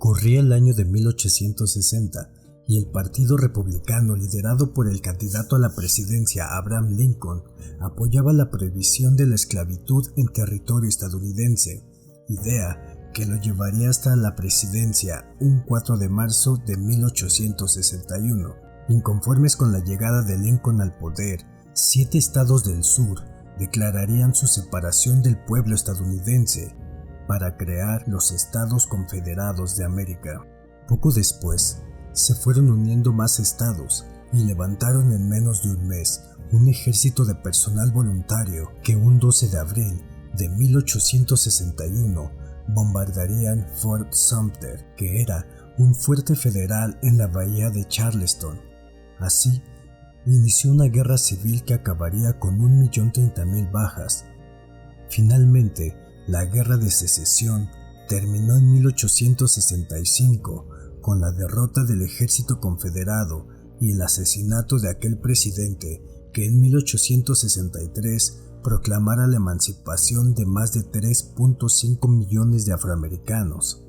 Corría el año de 1860 y el Partido Republicano, liderado por el candidato a la presidencia Abraham Lincoln, apoyaba la prohibición de la esclavitud en territorio estadounidense, idea que lo llevaría hasta la presidencia un 4 de marzo de 1861. Inconformes con la llegada de Lincoln al poder, 7 estados del sur declararían su separación del pueblo estadounidense para crear los Estados Confederados de América. Poco después, se fueron uniendo más estados y levantaron en menos de un mes un ejército de personal voluntario que un 12 de abril de 1861 bombardarían Fort Sumter, que era un fuerte federal en la bahía de Charleston. Así, inició una guerra civil que acabaría con 1.030.000 bajas. Finalmente, la Guerra de Secesión terminó en 1865 con la derrota del ejército confederado y el asesinato de aquel presidente que en 1863 proclamara la emancipación de más de 3.5 millones de afroamericanos.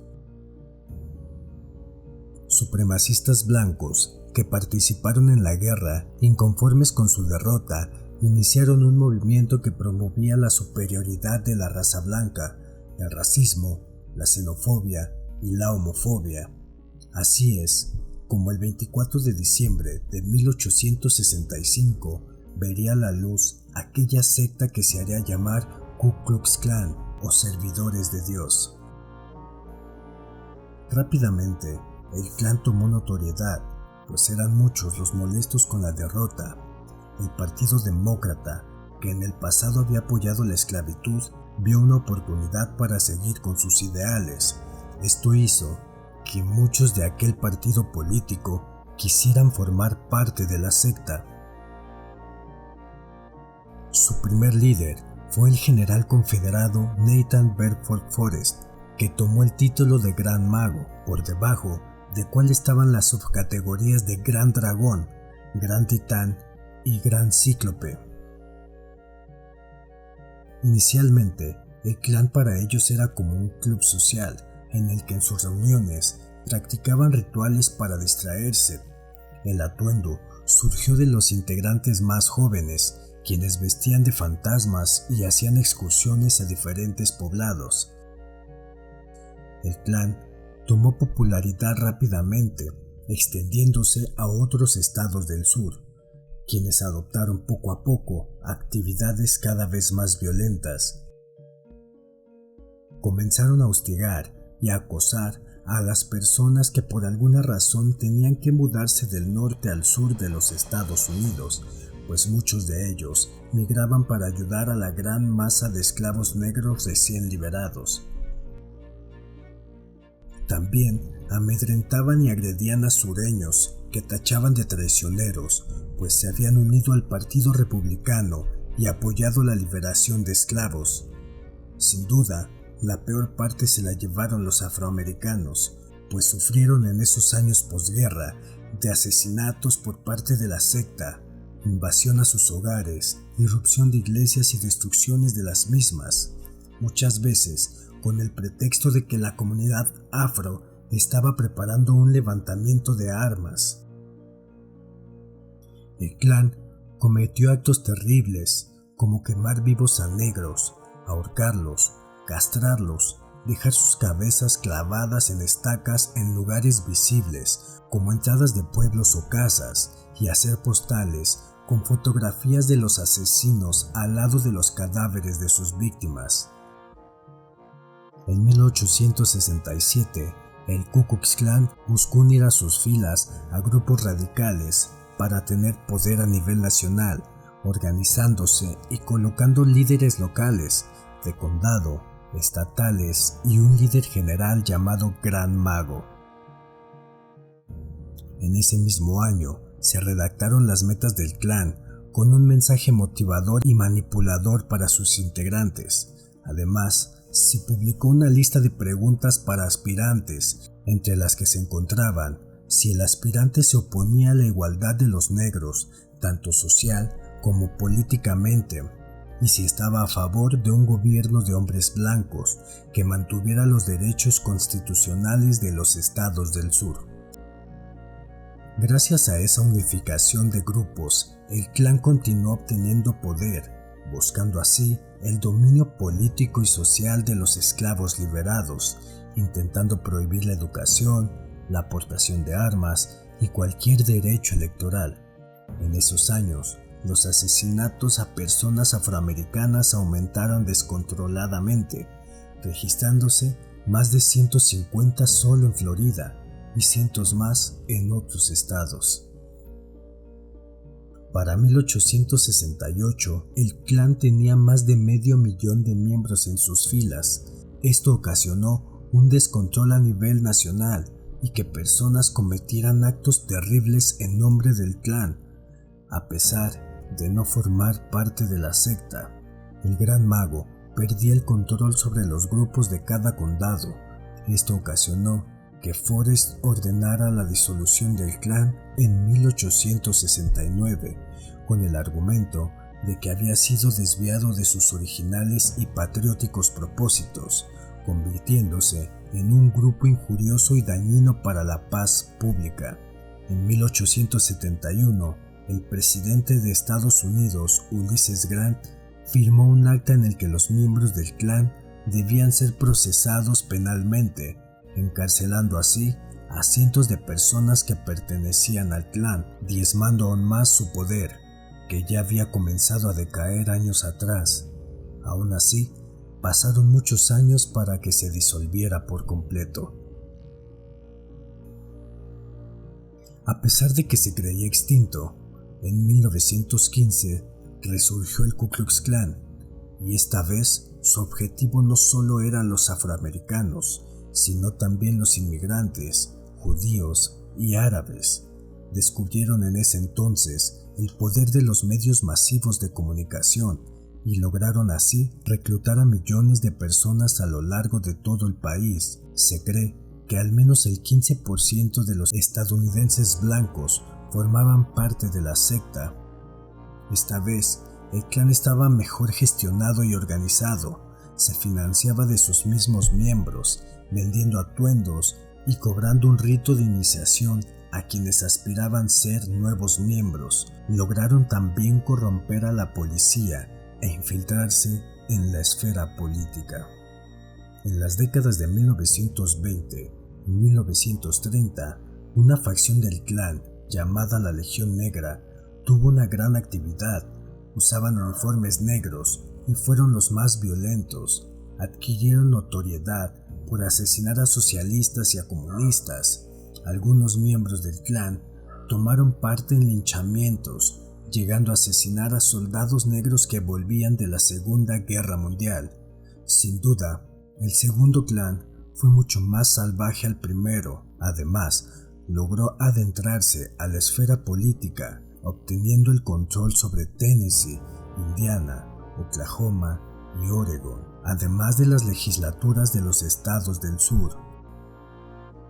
Supremacistas blancos que participaron en la guerra, inconformes con su derrota, iniciaron un movimiento que promovía la superioridad de la raza blanca, el racismo, la xenofobia y la homofobia. Así es como el 24 de diciembre de 1865 vería la luz aquella secta que se haría llamar Ku Klux Klan o Servidores de Dios. Rápidamente, el clan tomó notoriedad, pues eran muchos los molestos con la derrota. El Partido Demócrata, que en el pasado había apoyado la esclavitud, vio una oportunidad para seguir con sus ideales. Esto hizo que muchos de aquel partido político quisieran formar parte de la secta. Su primer líder fue el general confederado Nathan Bedford Forrest, que tomó el título de Gran Mago, por debajo de cual estaban las subcategorías de Gran Dragón, Gran Titán y Gran Cíclope. Inicialmente, el clan para ellos era como un club social, en el que en sus reuniones practicaban rituales para distraerse. El atuendo surgió de los integrantes más jóvenes, quienes vestían de fantasmas y hacían excursiones a diferentes poblados. El clan tomó popularidad rápidamente, extendiéndose a otros estados del sur, quienes adoptaron poco a poco actividades cada vez más violentas. Comenzaron a hostigar y a acosar a las personas que por alguna razón tenían que mudarse del norte al sur de los Estados Unidos, pues muchos de ellos migraban para ayudar a la gran masa de esclavos negros recién liberados. También amedrentaban y agredían a sureños que tachaban de traicioneros, pues se habían unido al Partido Republicano y apoyado la liberación de esclavos. Sin duda, la peor parte se la llevaron los afroamericanos, pues sufrieron en esos años posguerra de asesinatos por parte de la secta, invasión a sus hogares, irrupción de iglesias y destrucciones de las mismas, muchas veces con el pretexto de que la comunidad afro estaba preparando un levantamiento de armas. El clan cometió actos terribles, como quemar vivos a negros, ahorcarlos, castrarlos, dejar sus cabezas clavadas en estacas en lugares visibles, como entradas de pueblos o casas, y hacer postales con fotografías de los asesinos al lado de los cadáveres de sus víctimas. En 1867, el Ku Klux Klan buscó unir a sus filas a grupos radicales para tener poder a nivel nacional, organizándose y colocando líderes locales, de condado, estatales y un líder general llamado Gran Mago. En ese mismo año se redactaron las metas del clan con un mensaje motivador y manipulador para sus integrantes. Además, se publicó una lista de preguntas para aspirantes, entre las que se encontraban si el aspirante se oponía a la igualdad de los negros, tanto social como políticamente, y si estaba a favor de un gobierno de hombres blancos que mantuviera los derechos constitucionales de los estados del sur. Gracias a esa unificación de grupos, el Klan continuó obteniendo poder, buscando así el dominio político y social de los esclavos liberados, intentando prohibir la educación, la aportación de armas y cualquier derecho electoral. En esos años, los asesinatos a personas afroamericanas aumentaron descontroladamente, registrándose más de 150 solo en Florida y cientos más en otros estados. Para 1868, el Klan tenía más de medio millón de miembros en sus filas. Esto ocasionó un descontrol a nivel nacional y que personas cometieran actos terribles en nombre del Klan, a pesar de no formar parte de la secta. El Gran Mago perdía el control sobre los grupos de cada condado. Esto ocasionó que Forrest ordenara la disolución del Klan en 1869, con el argumento de que había sido desviado de sus originales y patrióticos propósitos, convirtiéndose en un grupo injurioso y dañino para la paz pública. En 1871, el presidente de Estados Unidos, Ulysses Grant, firmó un acta en el que los miembros del Klan debían ser procesados penalmente, encarcelando así a cientos de personas que pertenecían al Klan, diezmando aún más su poder, que ya había comenzado a decaer años atrás. Aún así, pasaron muchos años para que se disolviera por completo. A pesar de que se creía extinto, en 1915 resurgió el Ku Klux Klan, y esta vez su objetivo no solo eran los afroamericanos, sino también los inmigrantes, judíos y árabes. Descubrieron en ese entonces el poder de los medios masivos de comunicación y lograron así reclutar a millones de personas a lo largo de todo el país. Se cree que al menos el 15% de los estadounidenses blancos formaban parte de la secta. Esta vez, el Klan estaba mejor gestionado y organizado, se financiaba de sus mismos miembros, vendiendo atuendos y cobrando un rito de iniciación a quienes aspiraban ser nuevos miembros. Lograron también corromper a la policía e infiltrarse en la esfera política. En las décadas de 1920 y 1930, una facción del Klan, llamada la Legión Negra, tuvo una gran actividad. Usaban uniformes negros y fueron los más violentos. Adquirieron notoriedad por asesinar a socialistas y a comunistas. Algunos miembros del Klan tomaron parte en linchamientos, llegando a asesinar a soldados negros que volvían de la Segunda Guerra Mundial. Sin duda, el segundo Klan fue mucho más salvaje al primero. Además, logró adentrarse a la esfera política, obteniendo el control sobre Tennessee, Indiana, Oklahoma y Oregon, además de las legislaturas de los estados del sur.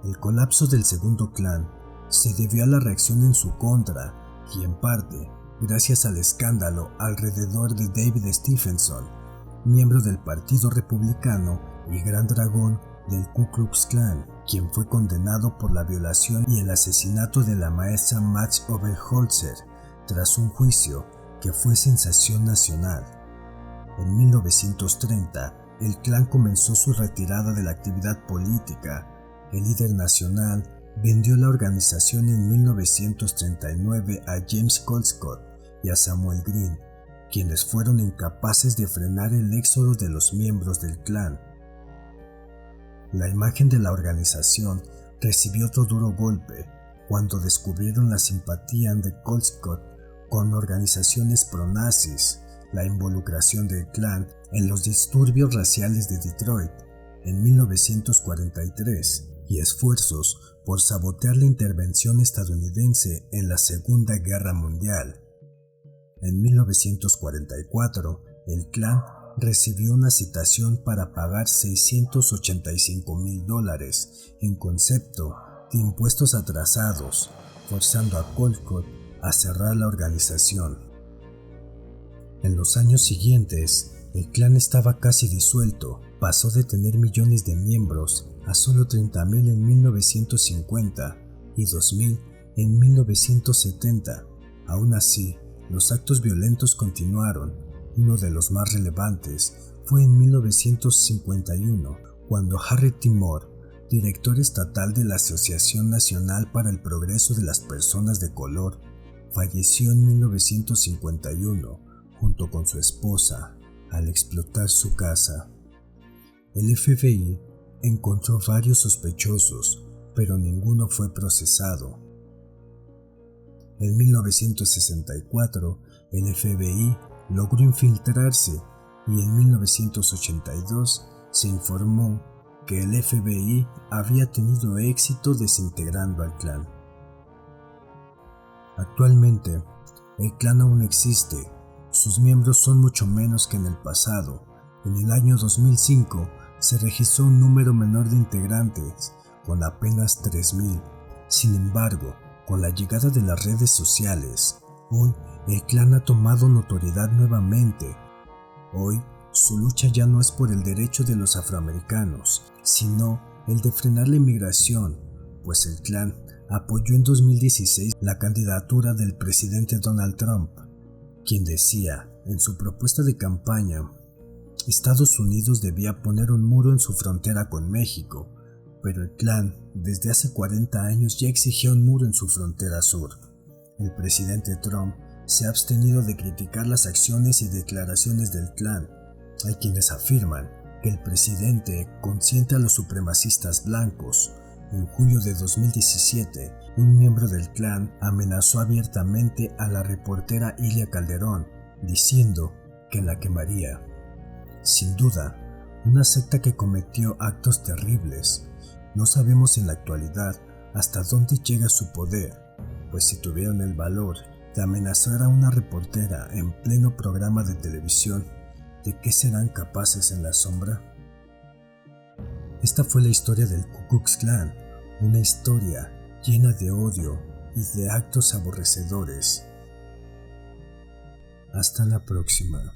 El colapso del segundo Klan se debió a la reacción en su contra y en parte gracias al escándalo alrededor de David Stephenson, miembro del Partido Republicano y gran dragón del Ku Klux Klan, quien fue condenado por la violación y el asesinato de la maestra Madge Oberholzer tras un juicio que fue sensación nacional. En 1930, el Klan comenzó su retirada de la actividad política. El líder nacional vendió la organización en 1939 a James Colescott y a Samuel Green, quienes fueron incapaces de frenar el éxodo de los miembros del Klan. La imagen de la organización recibió otro duro golpe cuando descubrieron la simpatía de Colescott con organizaciones pronazis, la involucración del Klan en los disturbios raciales de Detroit en 1943 y esfuerzos por sabotear la intervención estadounidense en la Segunda Guerra Mundial. En 1944, el Klan recibió una citación para pagar $685,000 en concepto de impuestos atrasados, forzando a Colescott a cerrar la organización. En los años siguientes, el clan estaba casi disuelto, pasó de tener millones de miembros a solo 30,000 en 1950 y 2,000 en 1970. Aún así, los actos violentos continuaron. Uno de los más relevantes fue en 1951, cuando Harry T. Moore, director estatal de la Asociación Nacional para el Progreso de las Personas de Color, falleció en 1951 junto con su esposa al explotar su casa. El FBI encontró varios sospechosos, pero ninguno fue procesado. En 1964, el FBI logró infiltrarse y en 1982 se informó que el FBI había tenido éxito desintegrando al clan. Actualmente, el clan aún existe. Sus miembros son mucho menos que en el pasado. En el año 2005 se registró un número menor de integrantes, con apenas 3,000. Sin embargo, con la llegada de las redes sociales, hoy el clan ha tomado notoriedad nuevamente. Hoy, su lucha ya no es por el derecho de los afroamericanos, sino el de frenar la inmigración, pues el clan apoyó en 2016 la candidatura del presidente Donald Trump, quien decía en su propuesta de campaña: Estados Unidos debía poner un muro en su frontera con México, pero el clan desde hace 40 años ya exigía un muro en su frontera sur. El presidente Trump se ha abstenido de criticar las acciones y declaraciones del clan. Hay quienes afirman que el presidente consiente a los supremacistas blancos. En julio de 2017, un miembro del clan amenazó abiertamente a la reportera Ilia Calderón, diciendo que la quemaría. Sin duda, una secta que cometió actos terribles. No sabemos en la actualidad hasta dónde llega su poder, pues si tuvieron el valor de amenazar a una reportera en pleno programa de televisión, ¿de qué serán capaces en la sombra? Esta fue la historia del Ku Klux Klan, una historia llena de odio y de actos aborrecedores. Hasta la próxima.